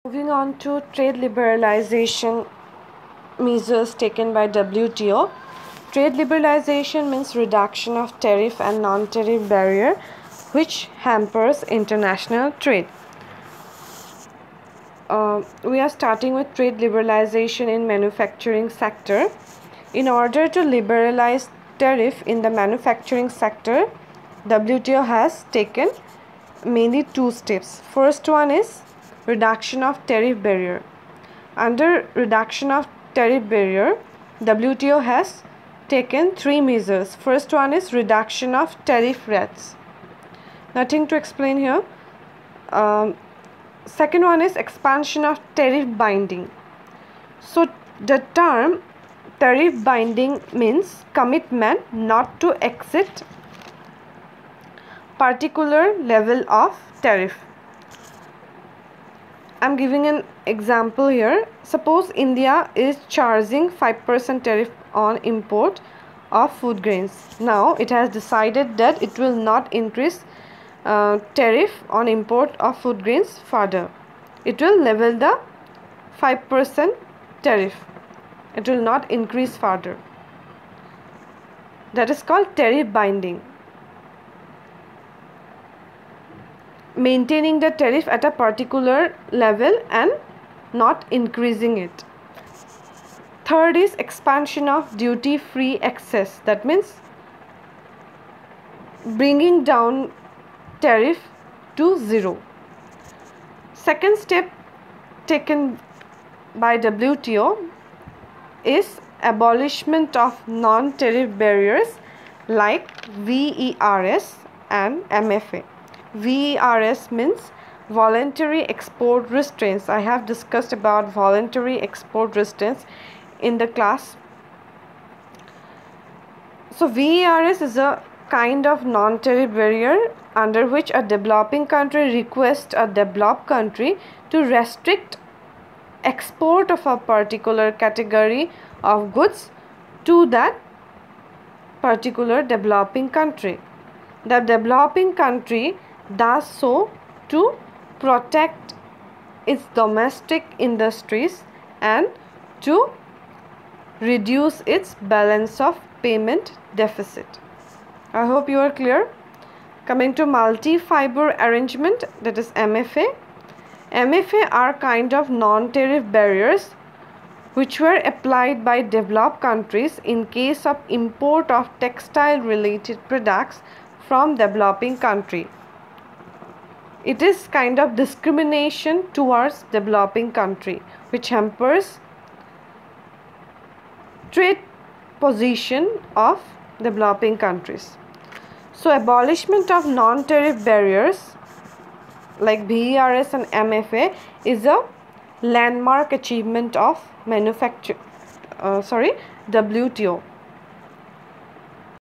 Moving on to trade liberalization measures taken by WTO. Trade liberalization means reduction of tariff and non-tariff barrier which hampers international trade. We are starting with trade liberalization in manufacturing sector. In order to liberalize tariff in the manufacturing sector, WTO has taken mainly two steps. First one is reduction of tariff barrier. Under reduction of tariff barrier, WTO has taken three measures. First one is reduction of tariff rates. Nothing to explain here. Second one is expansion of tariff binding. So the term tariff binding means commitment not to exceed particular level of tariff. I'm giving an example here. Suppose India is charging 5% tariff on import of food grains. Now it has decided that it will not increase tariff on import of food grains further. It will level the 5% tariff. It will not increase further. That is called tariff binding. Maintaining the tariff at a particular level and not increasing it. Third is expansion of duty-free access. That means bringing down tariff to zero. Second step taken by WTO is abolishment of non-tariff barriers like VERS and MFA. VERS means voluntary export restraints. I have discussed about voluntary export restraints in the class. So VERS is a kind of non-tariff barrier under which a developing country requests a developed country to restrict export of a particular category of goods to that particular developing country. The developing country does so to protect its domestic industries and to reduce its balance of payment deficit. I hope you are clear. Coming to multi-fiber arrangement, that is MFA. MFA are kind of non-tariff barriers which were applied by developed countries in case of import of textile related products from developing country. It is kind of discrimination towards developing country which hampers trade position of developing countries. So abolishment of non-tariff barriers like VERS and MFA is a landmark achievement of WTO.